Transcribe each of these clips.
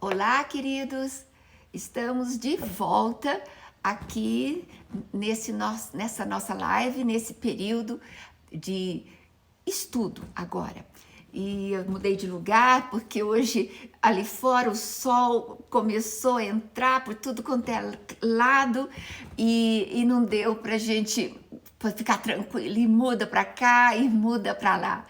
Olá, queridos! Estamos de volta aqui nessa nossa live, nesse período de estudo agora. E eu mudei de lugar porque hoje ali fora o sol começou a entrar por tudo quanto é lado e não deu pra gente ficar tranquilo, e muda pra cá e muda pra lá.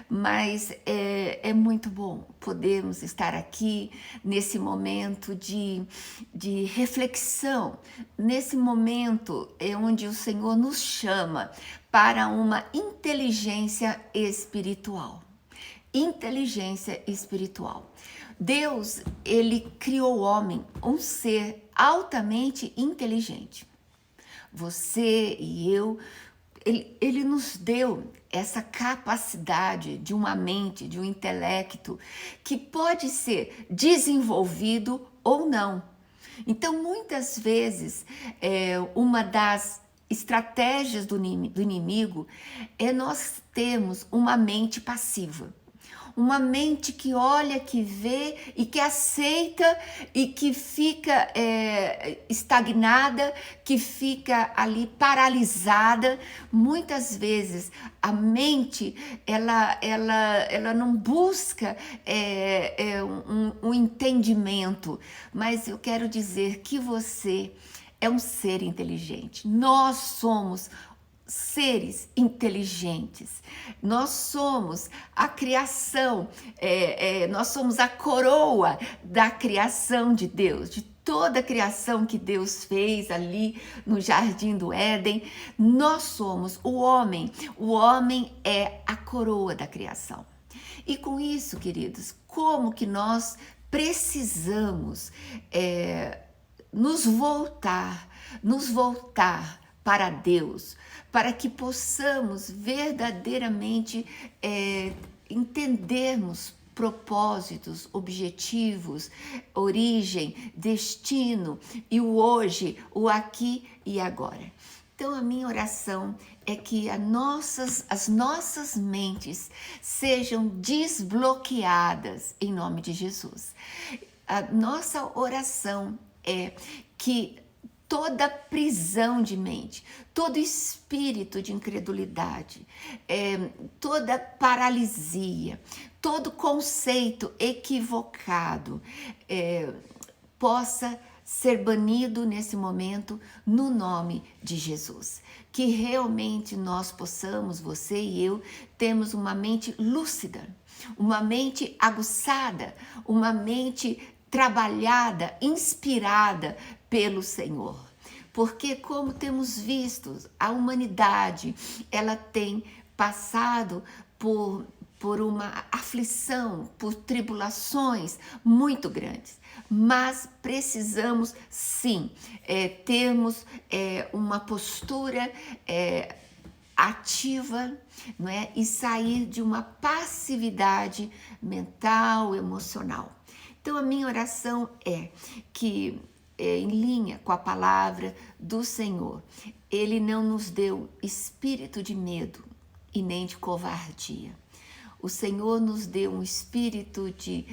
Mas é muito bom podermos estar aqui nesse momento de reflexão, nesse momento onde o Senhor nos chama para uma inteligência espiritual. Inteligência espiritual. Deus, ele criou o homem, um ser altamente inteligente. Você e eu, ele nos deu essa capacidade de uma mente, de um intelecto que pode ser desenvolvido ou não. Então, muitas vezes, uma das estratégias do inimigo é nós termos uma mente passiva. Uma mente que olha, que vê e que aceita e que fica estagnada, que fica ali paralisada. Muitas vezes a mente ela não busca um entendimento, mas eu quero dizer que você é um ser inteligente. Nós somos seres inteligentes, nós somos a criação, nós somos a coroa da criação de Deus, de toda a criação que Deus fez ali no Jardim do Éden. Nós somos o homem é a coroa da criação. E com isso, queridos, como que nós precisamos nos voltar para Deus, para que possamos verdadeiramente entendermos propósitos, objetivos, origem, destino e o hoje, o aqui e agora. Então, a minha oração é que as nossas mentes sejam desbloqueadas em nome de Jesus. A nossa oração é que toda prisão de mente, todo espírito de incredulidade, toda paralisia, todo conceito equivocado possa ser banido nesse momento no nome de Jesus. Que realmente nós possamos, você e eu, termos uma mente lúcida, uma mente aguçada, uma mente trabalhada, inspirada pelo Senhor. Porque, como temos visto, a humanidade ela tem passado por uma aflição, por tribulações muito grandes. Mas precisamos sim termos uma postura ativa, não é? E sair de uma passividade mental, emocional. Então, a minha oração é que, em linha com a palavra do Senhor, Ele não nos deu espírito de medo e nem de covardia. O Senhor nos deu um espírito de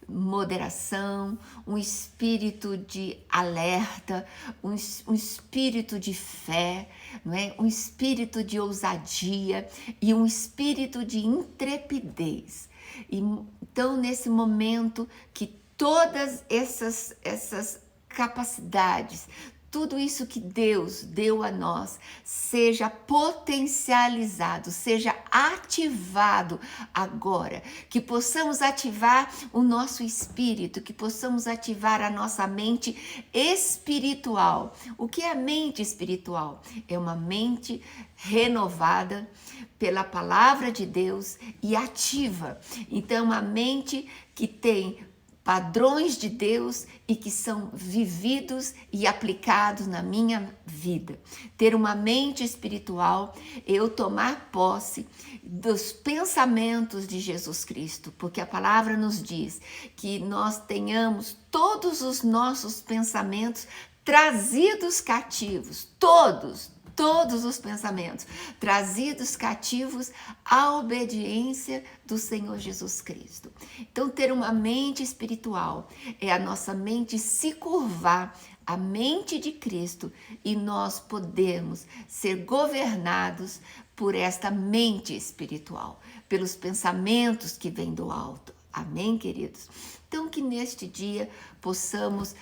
moderação, um espírito de alerta, um espírito de fé, não é? Um espírito de ousadia e um espírito de intrepidez. Então, nesse momento que todas essas capacidades, tudo isso que Deus deu a nós, seja potencializado, seja ativado agora, que possamos ativar o nosso espírito, que possamos ativar a nossa mente espiritual. O que é a mente espiritual? É uma mente renovada pela palavra de Deus e ativa. Então, uma mente que tem padrões de Deus e que são vividos e aplicados na minha vida. Ter uma mente espiritual, eu tomar posse dos pensamentos de Jesus Cristo, porque a palavra nos diz que nós tenhamos todos os nossos pensamentos trazidos cativos, todos todos os pensamentos, trazidos cativos à obediência do Senhor Jesus Cristo. Então, ter uma mente espiritual é a nossa mente se curvar à mente de Cristo e nós podemos ser governados por esta mente espiritual, pelos pensamentos que vêm do alto. Amém, queridos? Então, que neste dia possamos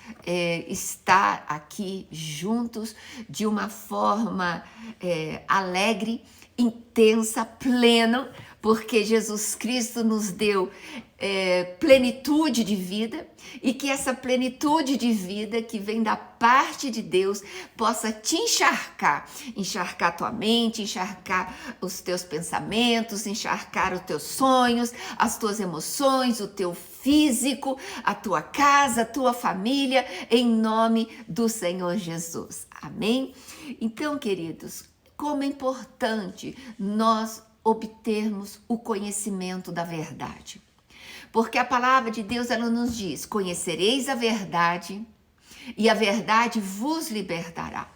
estar aqui juntos de uma forma alegre, intensa, plena, porque Jesus Cristo nos deu plenitude de vida e que essa plenitude de vida que vem da parte de Deus possa te encharcar tua mente, encharcar os teus pensamentos, encharcar os teus sonhos, as tuas emoções, o teu físico, a tua casa, a tua família, em nome do Senhor Jesus. Amém? Então, queridos, como é importante nós obtermos o conhecimento da verdade. Porque a palavra de Deus, ela nos diz: conhecereis a verdade e a verdade vos libertará.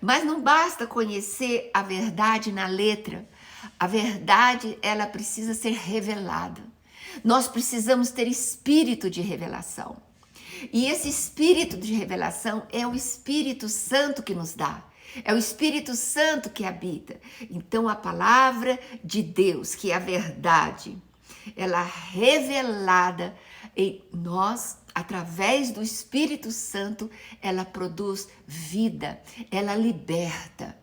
Mas não basta conhecer a verdade na letra. A verdade, ela precisa ser revelada. Nós precisamos ter espírito de revelação. E esse espírito de revelação é o Espírito Santo que nos dá. É o Espírito Santo que habita. Então, a palavra de Deus, que é a verdade, ela revelada em nós, através do Espírito Santo, ela produz vida, ela liberta.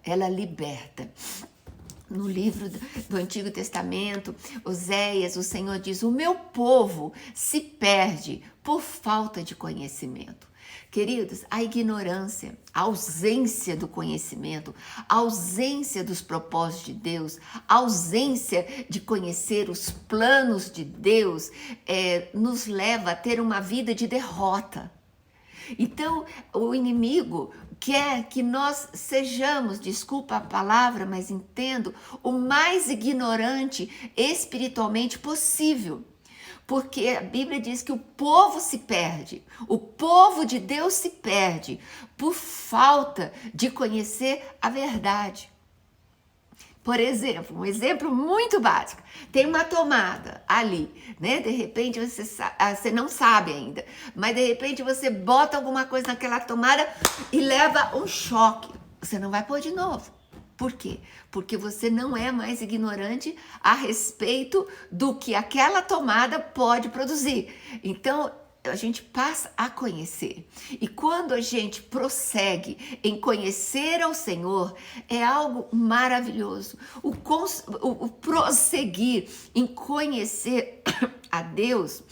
No livro do Antigo Testamento, Oséias, o Senhor diz: o meu povo se perde por falta de conhecimento. Queridos, a ignorância, a ausência do conhecimento, a ausência dos propósitos de Deus, a ausência de conhecer os planos de Deus, nos leva a ter uma vida de derrota. Então, o inimigo quer que nós sejamos, desculpa a palavra, mas entendo, o mais ignorante espiritualmente possível. Porque a Bíblia diz que o povo se perde, o povo de Deus se perde por falta de conhecer a verdade. Por exemplo, um exemplo muito básico, tem uma tomada ali, né? De repente você não sabe ainda, mas de repente você bota alguma coisa naquela tomada e leva um choque. Você não vai pôr de novo. Por quê? Porque você não é mais ignorante a respeito do que aquela tomada pode produzir. Então, a gente passa a conhecer. E quando a gente prossegue em conhecer ao Senhor, é algo maravilhoso. O prosseguir em conhecer a Deus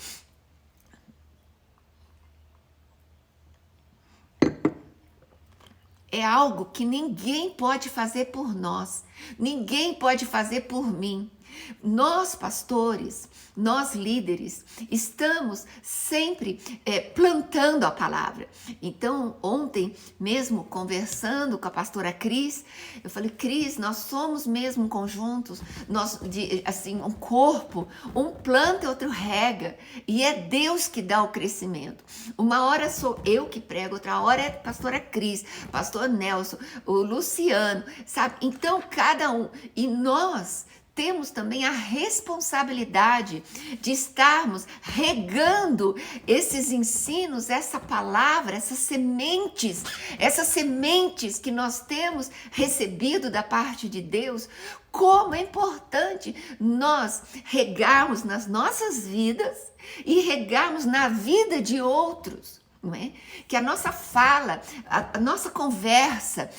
é algo que ninguém pode fazer por nós, ninguém pode fazer por mim. Nós, pastores, nós líderes, estamos sempre plantando a palavra. Então, ontem mesmo, conversando com a pastora Cris, eu falei: Cris, nós somos mesmo conjuntos, assim, um corpo, um planta e outro rega, e é Deus que dá o crescimento. Uma hora sou eu que prego, outra hora é a pastora Cris, pastor Nelson, o Luciano, sabe? Então, cada um, e nós temos também a responsabilidade de estarmos regando esses ensinos, essa palavra, essas sementes que nós temos recebido da parte de Deus. Como é importante nós regarmos nas nossas vidas e regarmos na vida de outros. Não é? Que a nossa fala, a nossa conversa,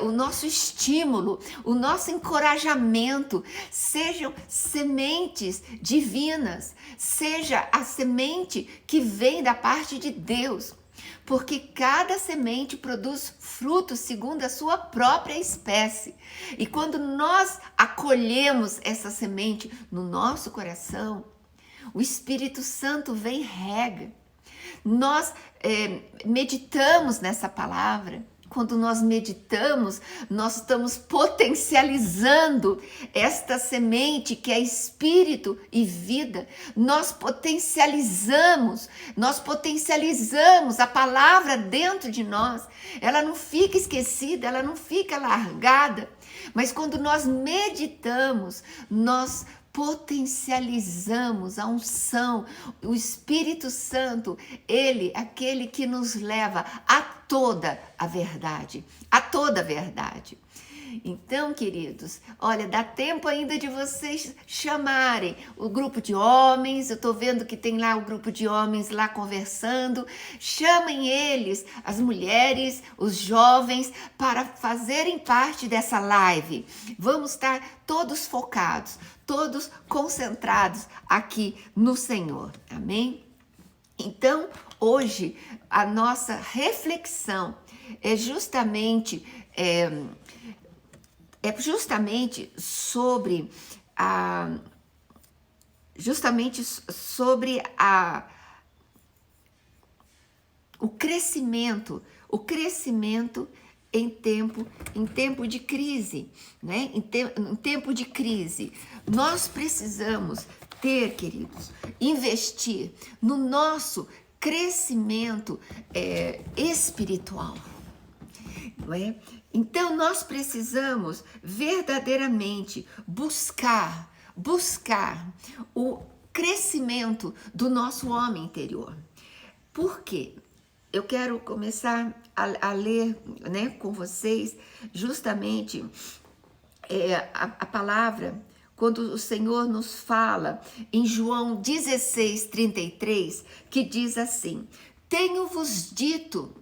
o nosso estímulo, o nosso encorajamento sejam sementes divinas, seja a semente que vem da parte de Deus, porque cada semente produz frutos segundo a sua própria espécie. E quando nós acolhemos essa semente no nosso coração, o Espírito Santo vem e rega. Nós meditamos nessa palavra, Quando nós meditamos, nós estamos potencializando esta semente que é espírito e vida. Nós potencializamos a palavra dentro de nós. Ela não fica esquecida, ela não fica largada. Mas quando nós meditamos, nós potencializamos a unção, o Espírito Santo, ele, aquele que nos leva a toda a verdade, a toda a verdade. Então, queridos, olha, dá tempo ainda de vocês chamarem o grupo de homens. Eu estou vendo que tem lá o grupo de homens lá conversando. Chamem eles, as mulheres, os jovens, para fazerem parte dessa live. Vamos estar todos focados, todos concentrados aqui no Senhor. Amém? Então, hoje, a nossa reflexão é justamente sobre o crescimento em tempo de crise, né? Em tempo de crise, nós precisamos ter, queridos, investir no nosso crescimento espiritual, não é? Então, nós precisamos verdadeiramente buscar o crescimento do nosso homem interior. Por quê? Eu quero começar a ler, né, com vocês justamente a palavra, quando o Senhor nos fala em João 16:33, que diz assim: Tenho-vos dito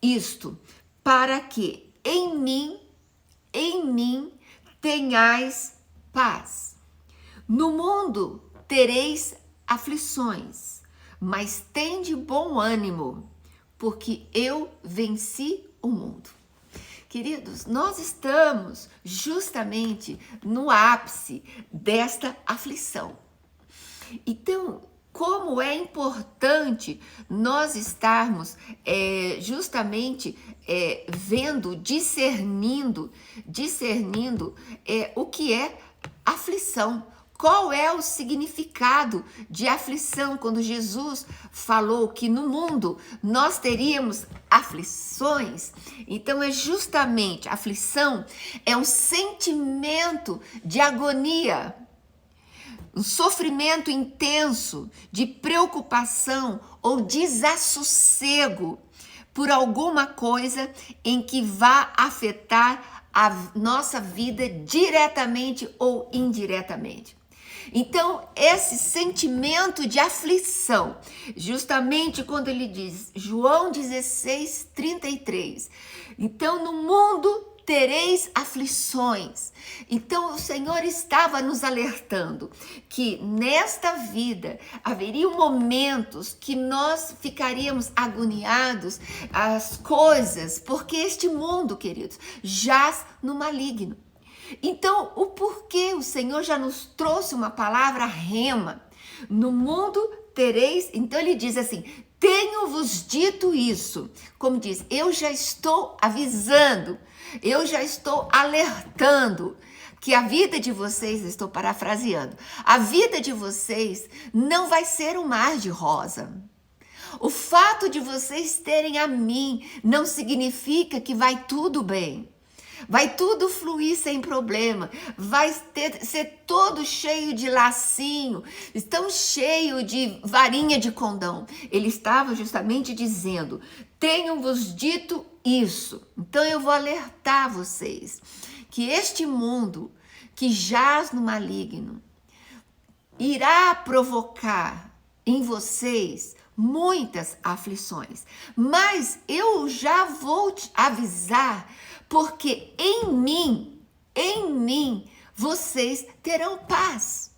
isto, para que em mim tenhais paz. No mundo tereis aflições, mas tende bom ânimo, porque eu venci o mundo. Queridos, nós estamos justamente no ápice desta aflição. Então, como é importante nós estarmos justamente vendo, discernindo o que é aflição. Qual é o significado de aflição? Quando Jesus falou que no mundo nós teríamos aflições, então é justamente, aflição é um sentimento de agonia, um sofrimento intenso de preocupação ou desassossego por alguma coisa em que vá afetar a nossa vida diretamente ou indiretamente. Então, esse sentimento de aflição, justamente quando ele diz, João 16:33, então no mundo tereis aflições. Então o Senhor estava nos alertando que nesta vida haveriam momentos que nós ficaríamos agoniados, as coisas, porque este mundo, queridos, jaz no maligno. Então, o porquê o Senhor já nos trouxe uma palavra rema. No mundo tereis, então ele diz assim, tenho-vos dito isso. Como diz, eu já estou avisando, eu já estou alertando que a vida de vocês, estou parafraseando, a vida de vocês não vai ser um mar de rosa. O fato de vocês terem a mim não significa que vai tudo bem. Vai tudo fluir sem problema, vai ser todo cheio de lacinho, tão cheio de varinha de condão. Ele estava justamente dizendo, tenho-vos dito isso. Então eu vou alertar vocês que este mundo que jaz no maligno irá provocar em vocês muitas aflições. Mas eu já vou te avisar, porque em mim, vocês terão paz.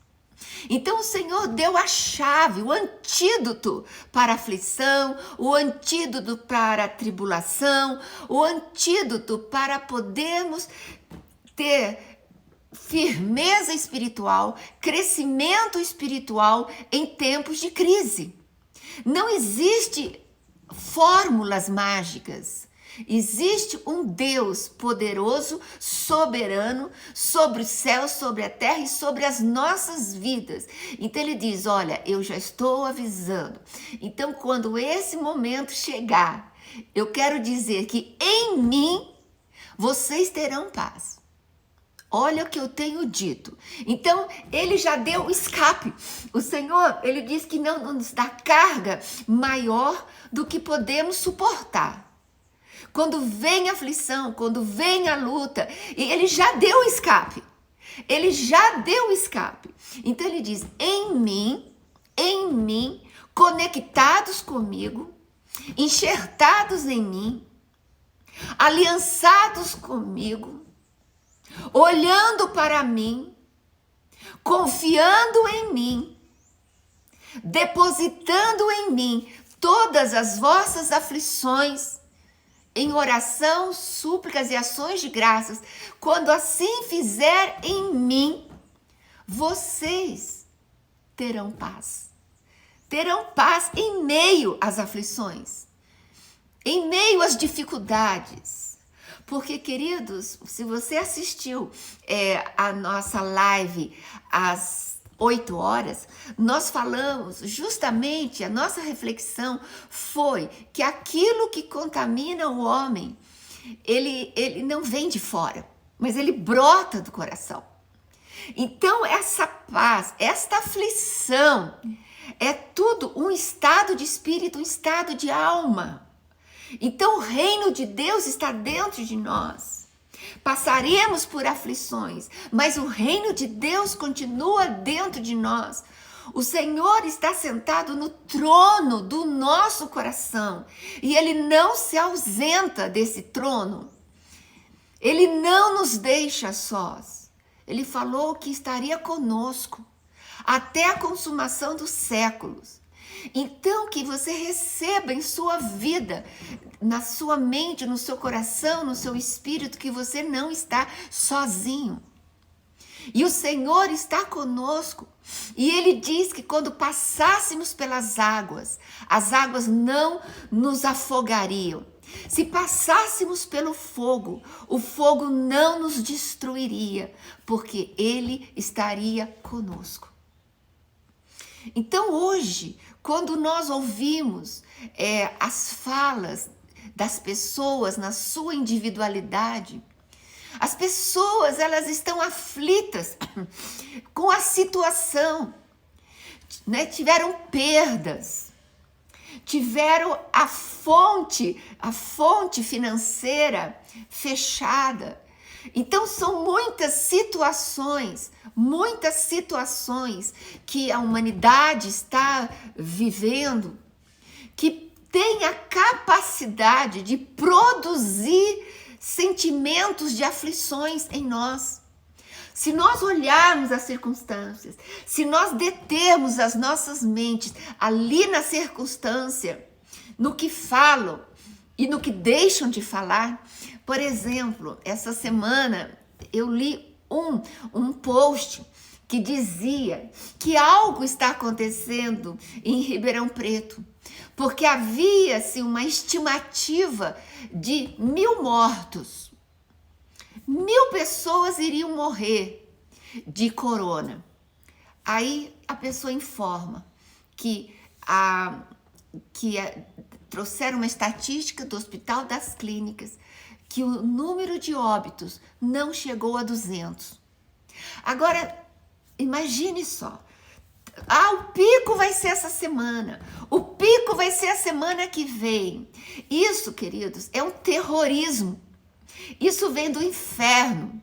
Então o Senhor deu a chave, o antídoto para a aflição, o antídoto para a tribulação, o antídoto para podermos ter firmeza espiritual, crescimento espiritual em tempos de crise. Não existe fórmulas mágicas. Existe um Deus poderoso, soberano, sobre o céu, sobre a terra e sobre as nossas vidas. Então ele diz, olha, eu já estou avisando. Então quando esse momento chegar, eu quero dizer que em mim vocês terão paz. Olha o que eu tenho dito. Então, ele já deu o escape. O Senhor, ele diz que não nos dá carga maior do que podemos suportar. Quando vem a aflição, quando vem a luta, e ele já deu o escape. Ele já deu o escape. Então, ele diz, em mim, conectados comigo, enxertados em mim, aliançados comigo, olhando para mim, confiando em mim, depositando em mim todas as vossas aflições, em oração, súplicas e ações de graças. Quando assim fizer em mim, vocês terão paz. Terão paz em meio às aflições, em meio às dificuldades. Porque, queridos, se você assistiu a nossa live às 8 horas, nós falamos justamente, a nossa reflexão foi que aquilo que contamina o homem, ele não vem de fora, mas ele brota do coração. Então, essa paz, esta aflição, é tudo um estado de espírito, um estado de alma. Então o reino de Deus está dentro de nós. Passaremos por aflições, mas o reino de Deus continua dentro de nós. O Senhor está sentado no trono do nosso coração e Ele não se ausenta desse trono. Ele não nos deixa sós. Ele falou que estaria conosco até a consumação dos séculos. Então, que você receba em sua vida, na sua mente, no seu coração, no seu espírito, que você não está sozinho. E o Senhor está conosco. E Ele diz que quando passássemos pelas águas, as águas não nos afogariam. Se passássemos pelo fogo, o fogo não nos destruiria, porque Ele estaria conosco. Então hoje, quando nós ouvimos as falas das pessoas na sua individualidade, as pessoas elas estão aflitas com a situação, né? Tiveram perdas, tiveram a fonte financeira fechada. Então são muitas situações que a humanidade está vivendo, que tem a capacidade de produzir sentimentos de aflições em nós. Se nós olharmos as circunstâncias, se nós determos as nossas mentes ali na circunstância, no que falam e no que deixam de falar. Por exemplo, essa semana eu li um post que dizia que algo está acontecendo em Ribeirão Preto, porque havia-se uma estimativa de 1.000 mortos. 1.000 pessoas iriam morrer de corona. Aí a pessoa informa que trouxeram uma estatística do Hospital das Clínicas que o número de óbitos não chegou a 200. Agora, imagine só. O pico vai ser essa semana. O pico vai ser a semana que vem. Isso, queridos, é um terrorismo. Isso vem do inferno.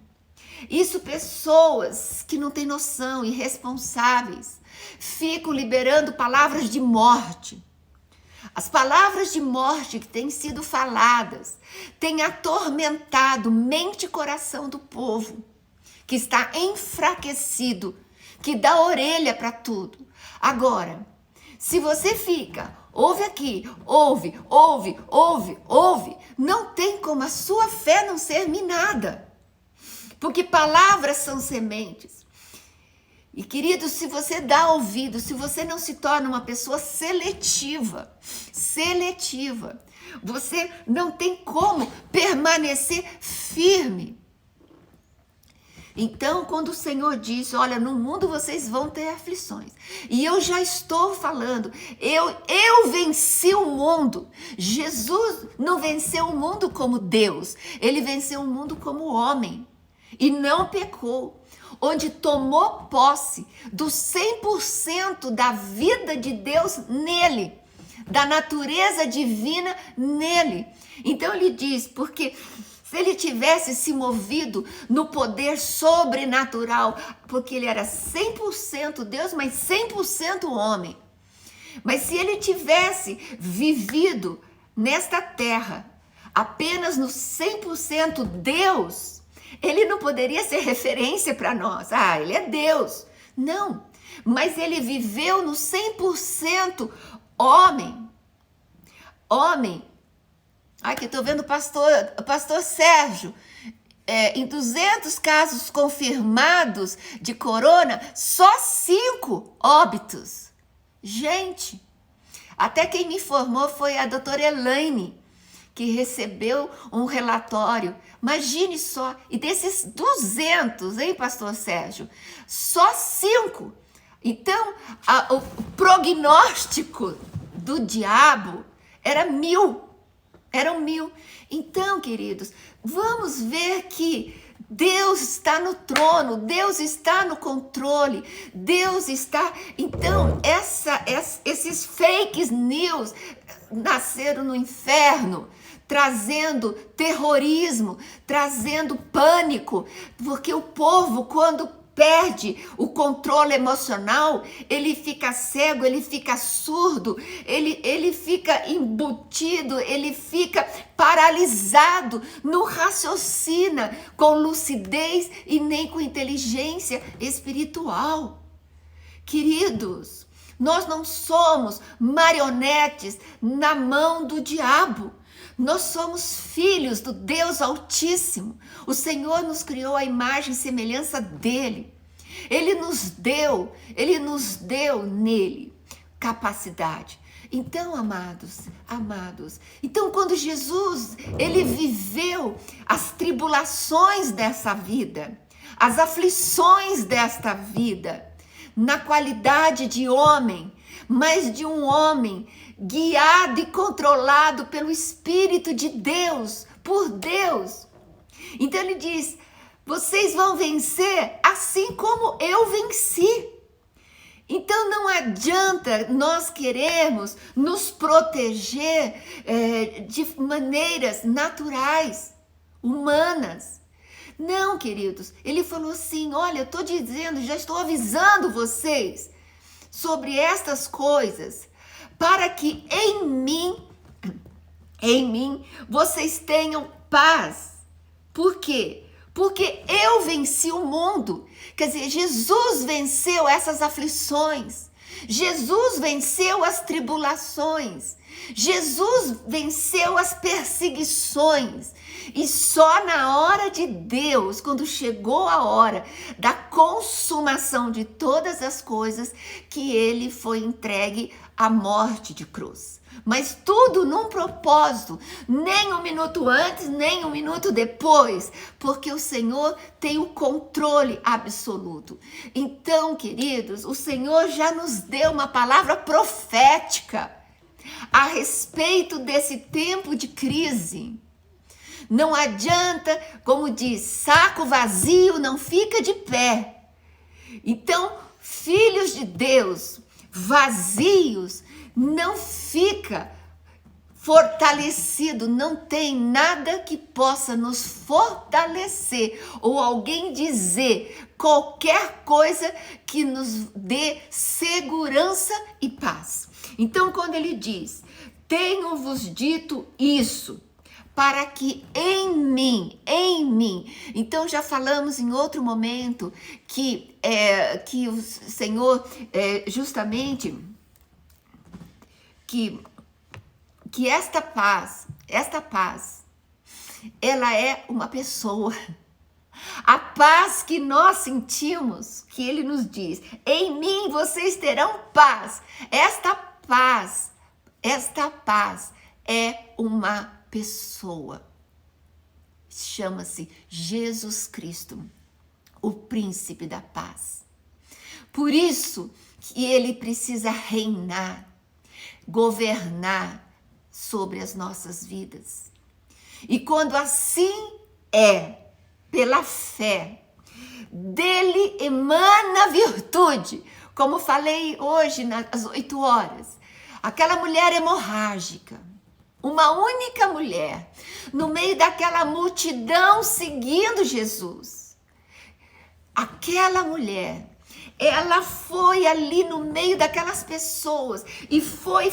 Isso, pessoas que não têm noção, irresponsáveis, ficam liberando palavras de morte. As palavras de morte que têm sido faladas têm atormentado mente e coração do povo, que está enfraquecido, que dá orelha para tudo. Agora, se você fica, ouve aqui, ouve, não tem como a sua fé não ser minada, porque palavras são sementes. E querido, se você dá ouvido, se você não se torna uma pessoa seletiva, você não tem como permanecer firme. Então, quando o Senhor diz, olha, no mundo vocês vão ter aflições. E eu já estou falando, eu venci o mundo. Jesus não venceu o mundo como Deus, ele venceu o mundo como homem. E não pecou, onde tomou posse do 100% da vida de Deus nele, da natureza divina nele. Então ele diz, porque se ele tivesse se movido no poder sobrenatural, porque ele era 100% Deus, mas 100% homem. Mas se ele tivesse vivido nesta terra apenas no 100% Deus, ele não poderia ser referência para nós. Ah, ele é Deus. Não, mas ele viveu no 100% homem. Homem. Aqui estou vendo o pastor Sérgio, em 200 casos confirmados de corona, só 5 óbitos. Gente, até quem me informou foi a doutora Elaine, que recebeu um relatório. Imagine só, e desses 200, hein, pastor Sérgio, só 5. Então, o prognóstico do diabo era 1000. Eram 1000. Então, queridos, vamos ver que Deus está no trono, Deus está no controle, Deus está... Então, esses fake news nasceram no inferno, trazendo terrorismo, trazendo pânico, porque o povo, quando perde o controle emocional, ele fica cego, ele fica surdo, ele fica embutido, ele fica paralisado, não raciocina com lucidez e nem com inteligência espiritual. Queridos, nós não somos marionetes na mão do diabo. Nós somos filhos do Deus Altíssimo. O Senhor nos criou à imagem e semelhança dele. Ele nos deu nele capacidade. Então, amados, então quando Jesus, ele viveu as tribulações dessa vida, as aflições desta vida, na qualidade de homem, mas de um homem guiado e controlado pelo Espírito de Deus, por Deus. Então ele diz, vocês vão vencer assim como eu venci. Então não adianta nós querermos nos proteger de maneiras naturais, humanas. Não, queridos, ele falou assim, olha, eu estou dizendo, já estou avisando vocês sobre estas coisas, para que em mim, vocês tenham paz. Por quê? Porque eu venci o mundo. Quer dizer, Jesus venceu essas aflições. Jesus venceu as tribulações. Jesus venceu as perseguições. E só na hora de Deus, quando chegou a hora da consumação de todas as coisas, que ele foi entregue à morte de cruz. Mas tudo num propósito, nem um minuto antes, nem um minuto depois, porque o Senhor tem o controle absoluto. Então, queridos, o Senhor já nos deu uma palavra profética a respeito desse tempo de crise. Não adianta, como diz, saco vazio não fica de pé. Então, filhos de Deus, vazios, não fica fortalecido, não tem nada que possa nos fortalecer ou alguém dizer qualquer coisa que nos dê segurança e paz. Então, quando ele diz, tenho-vos dito isso, para que em mim, então já falamos em outro momento que o Senhor justamente que esta paz, ela é uma pessoa. A paz que nós sentimos, que ele nos diz, em mim vocês terão paz. Esta paz é uma pessoa. Chama-se Jesus Cristo, o príncipe da paz. Por isso que ele precisa reinar, governar sobre as nossas vidas. E quando assim é, pela fé, dele emana virtude, como falei hoje às 8 horas. Aquela mulher hemorrágica, uma única mulher, no meio daquela multidão seguindo Jesus. Aquela mulher, ela foi ali no meio daquelas pessoas e foi,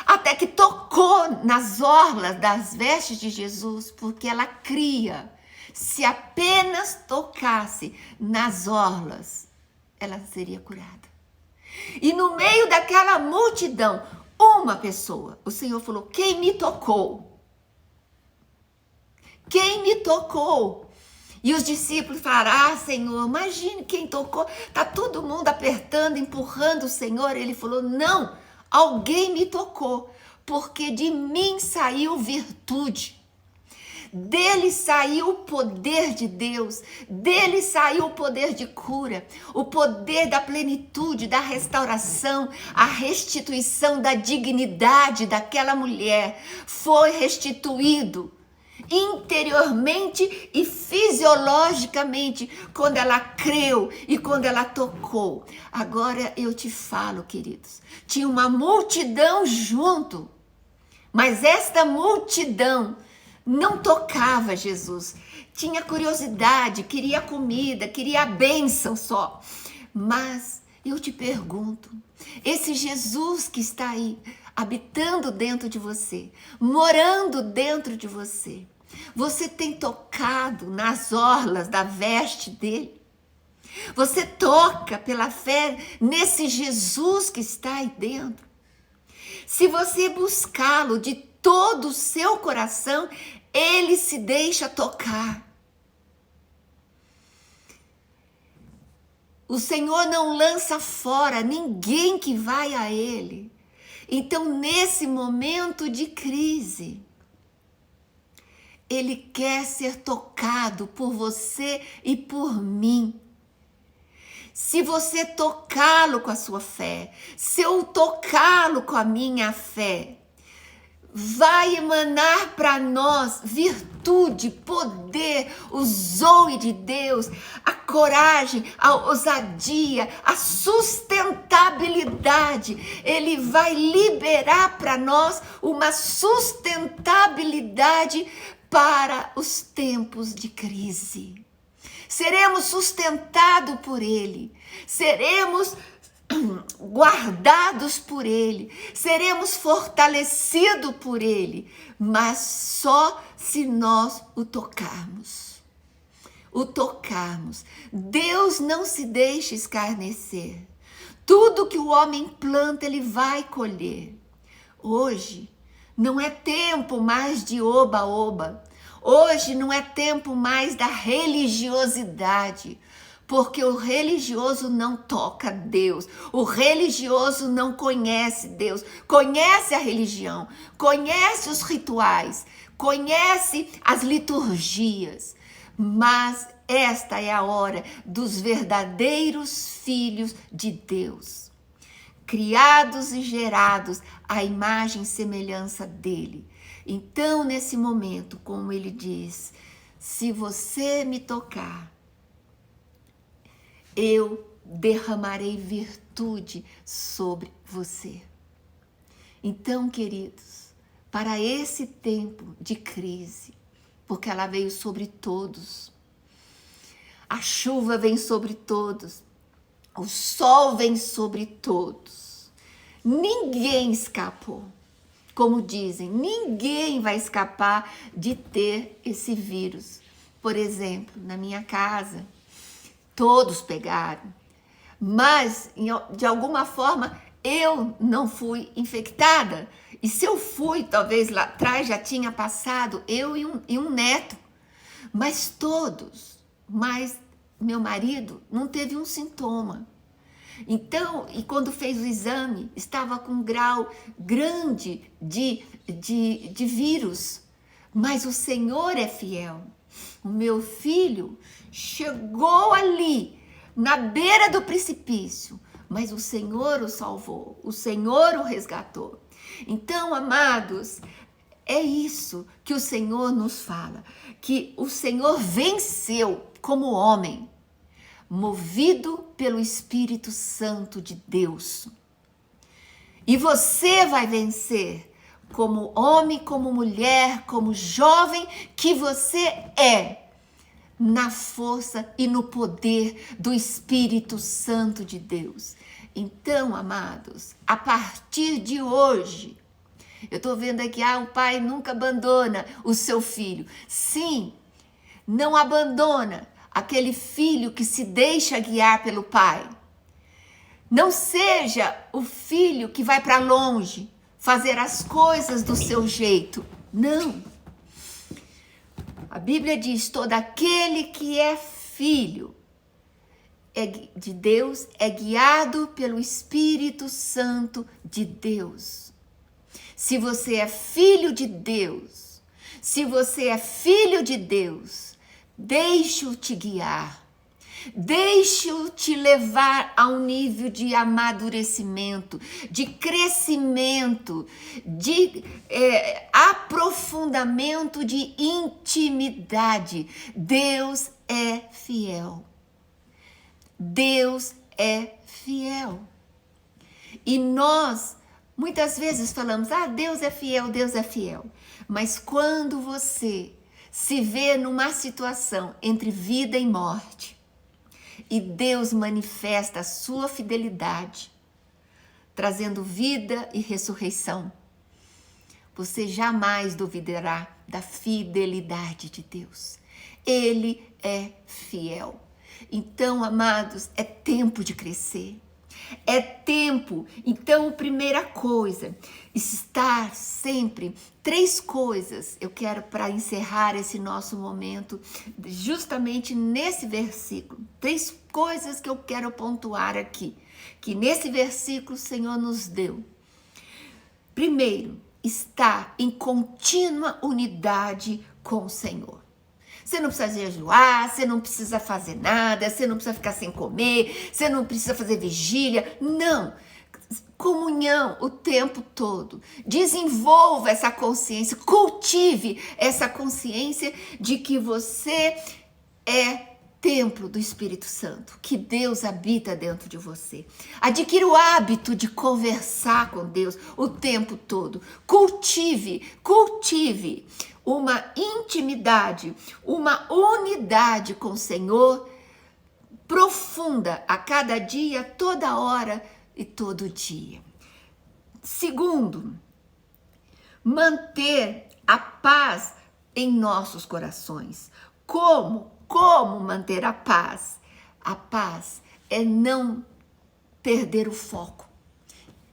até que tocou nas orlas das vestes de Jesus, porque ela cria. Se apenas tocasse nas orlas, ela seria curada. E no meio daquela multidão, uma pessoa, o Senhor falou: quem me tocou? Quem me tocou? E os discípulos falaram: Senhor, imagine quem tocou. Tá todo mundo apertando, empurrando o Senhor. Ele falou: não, alguém me tocou, porque de mim saiu virtude. Dele saiu o poder de Deus, dele saiu o poder de cura, o poder da plenitude, da restauração, a restituição da dignidade daquela mulher foi restituído interiormente e fisiologicamente quando ela creu e quando ela tocou. Agora eu te falo, queridos, tinha uma multidão junto, mas esta multidão não tocava Jesus, tinha curiosidade, queria comida, queria a bênção só. Mas eu te pergunto, esse Jesus que está aí, habitando dentro de você, morando dentro de você, você tem tocado nas orlas da veste dele? Você toca pela fé nesse Jesus que está aí dentro? Se você buscá-lo de todo o seu coração, ele se deixa tocar. O Senhor não lança fora ninguém que vai a ele. Então, nesse momento de crise, ele quer ser tocado por você e por mim. Se você tocá-lo com a sua fé, se eu tocá-lo com a minha fé, vai emanar para nós virtude, poder, o zoe de Deus, a coragem, a ousadia, a sustentabilidade. Ele vai liberar para nós uma sustentabilidade para os tempos de crise. Seremos sustentados por Ele, seremos guardados por Ele, seremos fortalecidos por Ele, mas só se nós o tocarmos. O tocarmos. Deus não se deixa escarnecer. Tudo que o homem planta, ele vai colher. Hoje não é tempo mais de oba-oba. Hoje não é tempo mais da religiosidade. Porque o religioso não toca Deus, o religioso não conhece Deus, conhece a religião, conhece os rituais, conhece as liturgias, mas esta é a hora dos verdadeiros filhos de Deus, criados e gerados à imagem e semelhança dele. Então, nesse momento, como ele diz, se você me tocar, eu derramarei virtude sobre você. Então, queridos, para esse tempo de crise, porque ela veio sobre todos, a chuva vem sobre todos, o sol vem sobre todos, ninguém escapou. Como dizem, ninguém vai escapar de ter esse vírus. Por exemplo, na minha casa, todos pegaram, mas de alguma forma eu não fui infectada. E se eu fui, talvez lá atrás já tinha passado, eu e um neto. mas meu marido não teve um sintoma. Então, e quando fez o exame, estava com um grau grande de vírus. Mas o Senhor é fiel. O meu filho chegou ali, na beira do precipício, mas o Senhor o salvou, o Senhor o resgatou. Então, amados, é isso que o Senhor nos fala, que o Senhor venceu como homem, movido pelo Espírito Santo de Deus. E você vai vencer como homem, como mulher, como jovem que você é, na força e no poder do Espírito Santo de Deus. Então, amados, a partir de hoje, eu estou vendo aqui, o pai nunca abandona o seu filho. Sim, não abandona aquele filho que se deixa guiar pelo pai. Não seja o filho que vai para longe fazer as coisas do seu jeito. Não. A Bíblia diz: todo aquele que é filho de Deus é guiado pelo Espírito Santo de Deus. Se você é filho de Deus, se você é filho de Deus, deixe-o te guiar, deixe-o te levar a um nível de amadurecimento, de crescimento, de aprofundamento, de intimidade. Deus é fiel. Deus é fiel. E nós muitas vezes falamos: Deus é fiel, Deus é fiel. Mas quando você se vê numa situação entre vida e morte, e Deus manifesta a sua fidelidade, trazendo vida e ressurreição, você jamais duvidará da fidelidade de Deus. Ele é fiel. Então, amados, é tempo de crescer. É tempo. Então, primeira coisa, estar sempre. 3 coisas eu quero para encerrar esse nosso momento, justamente nesse versículo. 3 coisas que eu quero pontuar aqui, que nesse versículo o Senhor nos deu. Primeiro, estar em contínua unidade com o Senhor. Você não precisa jejuar, você não precisa fazer nada, você não precisa ficar sem comer, você não precisa fazer vigília. Não. Comunhão o tempo todo. Desenvolva essa consciência, cultive essa consciência de que você é templo do Espírito Santo, que Deus habita dentro de você. Adquira o hábito de conversar com Deus o tempo todo. Cultive uma intimidade, uma unidade com o Senhor profunda a cada dia, toda hora e todo dia. Segundo, manter a paz em nossos corações. Como manter a paz? A paz é não perder o foco.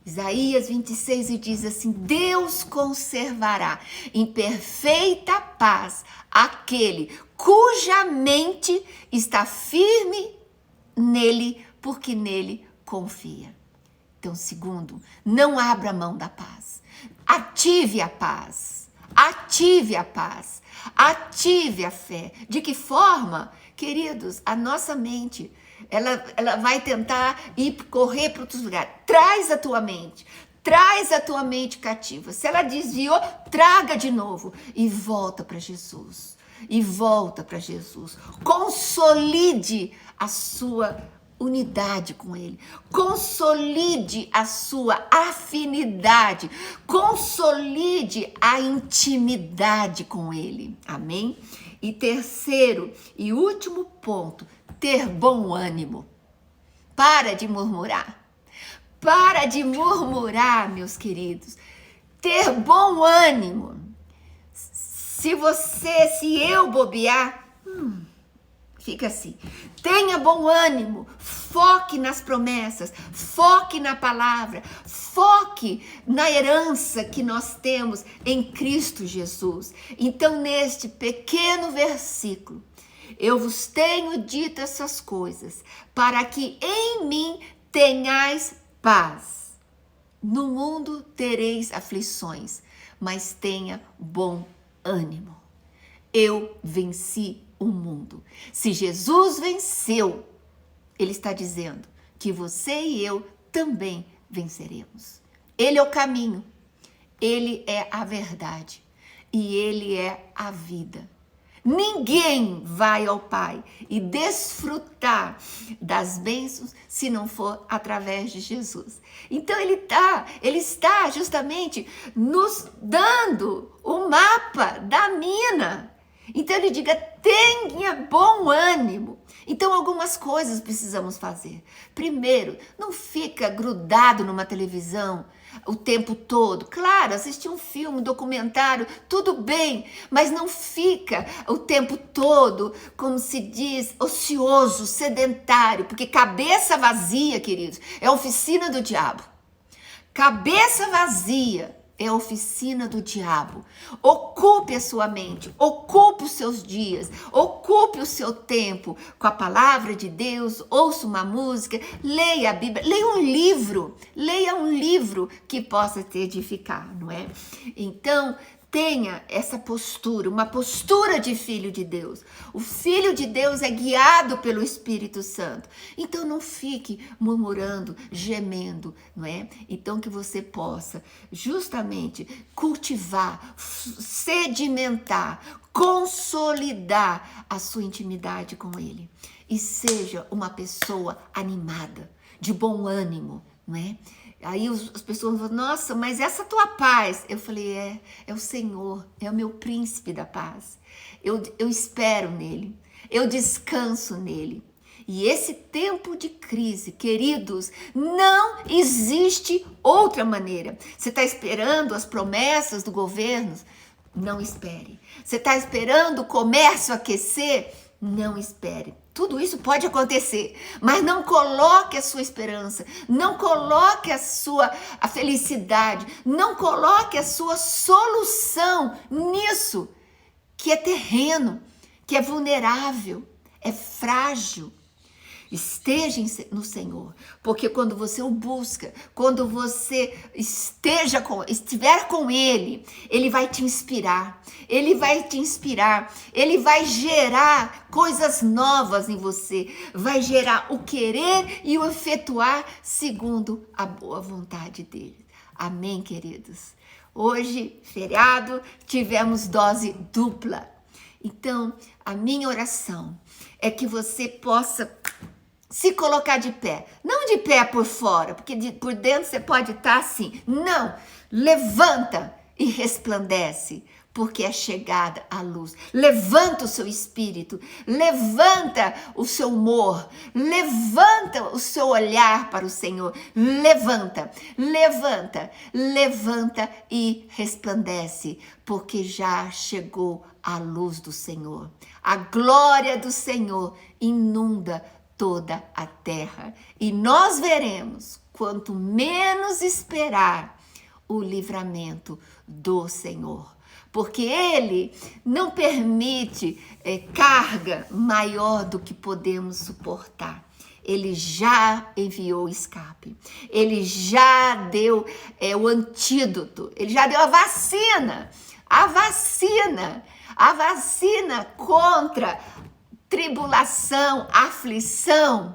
Isaías 26 diz assim: Deus conservará em perfeita paz aquele cuja mente está firme nele, porque nele confia. Então, segundo, não abra mão da paz. Ative a paz. Ative a paz. Ative a fé. De que forma? Queridos, a nossa mente, ela vai tentar correr para outros lugares. Traz a tua mente cativa. Se ela desviou, traga de novo e volta para Jesus. Consolide a sua unidade com Ele. Consolide a sua afinidade. Consolide a intimidade com Ele. Amém? E terceiro e último ponto, ter bom ânimo. Para de murmurar. Para de murmurar, meus queridos. Ter bom ânimo. Se eu bobear, fica assim. Tenha bom ânimo. foque nas promessas, foque na palavra, foque na herança que nós temos em Cristo Jesus. Então, neste pequeno versículo, eu vos tenho dito essas coisas, para que em mim tenhais paz. No mundo tereis aflições, mas tenha bom ânimo. Eu venci o mundo. Se Jesus venceu, ele está dizendo que você e eu também venceremos. Ele é o caminho, ele é a verdade e ele é a vida. Ninguém vai ao Pai e desfrutar das bênçãos se não for através de Jesus. Então ele está justamente nos dando o mapa da mina. Então ele diga, tenha bom ânimo. Então algumas coisas precisamos fazer. Primeiro, não fica grudado numa televisão o tempo todo. Claro, assistir um filme, um documentário, tudo bem, mas não fica o tempo todo, como se diz, ocioso, sedentário, porque cabeça vazia, queridos, é a oficina do diabo. Cabeça vazia é a oficina do diabo. Ocupe a sua mente, ocupe os seus dias, ocupe o seu tempo com a palavra de Deus, ouça uma música, leia a Bíblia, leia um livro que possa te edificar, não é? Então, tenha essa postura, uma postura de filho de Deus. O filho de Deus é guiado pelo Espírito Santo. Então não fique murmurando, gemendo, não é? Então que você possa justamente cultivar, sedimentar, consolidar a sua intimidade com Ele. E seja uma pessoa animada, de bom ânimo, não é? Aí as pessoas falam, nossa, mas essa tua paz? Eu falei, é o Senhor, é o meu príncipe da paz. Eu espero nele, eu descanso nele. E esse tempo de crise, queridos, não existe outra maneira. Você está esperando as promessas do governo? Não espere. Você está esperando o comércio aquecer? Não espere. Tudo isso pode acontecer, mas não coloque a sua esperança, não coloque a felicidade, não coloque a sua solução nisso, que é terreno, que é vulnerável, é frágil. Esteja no Senhor, porque quando você o busca, quando você estiver com Ele, Ele vai te inspirar, Ele vai gerar coisas novas em você, vai gerar o querer e o efetuar segundo a boa vontade dEle. Amém, queridos? Hoje, feriado, tivemos dose dupla. Então, a minha oração é que você possa se colocar de pé, não de pé por fora, porque por dentro você pode estar assim. Não, levanta e resplandece, porque é chegada a luz. Levanta o seu espírito, levanta o seu humor, levanta o seu olhar para o Senhor. Levanta e resplandece, porque já chegou a luz do Senhor. A glória do Senhor inunda toda a terra. E nós veremos, quanto menos esperar, o livramento do Senhor. Porque Ele não permite carga maior do que podemos suportar. Ele já enviou escape. Ele já deu o antídoto. Ele já deu a vacina. A vacina contra tribulação, aflição,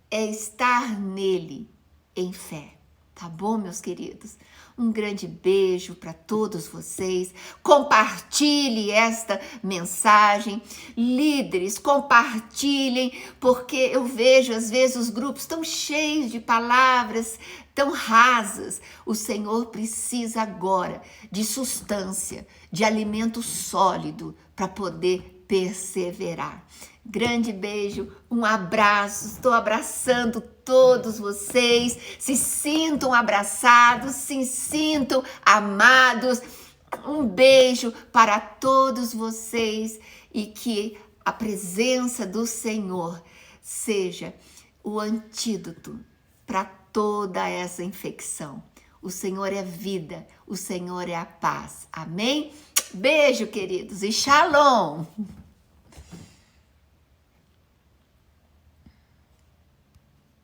é estar nele em fé. Tá bom, meus queridos? Um grande beijo para todos vocês. Compartilhe esta mensagem. Líderes, compartilhem, porque eu vejo às vezes os grupos tão cheios de palavras tão rasas. O Senhor precisa agora de substância, de alimento sólido para poder perseverar. Grande beijo, um abraço, estou abraçando todos vocês, se sintam abraçados, se sintam amados. Um beijo para todos vocês e que a presença do Senhor seja o antídoto para toda essa infecção. O Senhor é vida, o Senhor é a paz. Amém? Beijo, queridos, e shalom!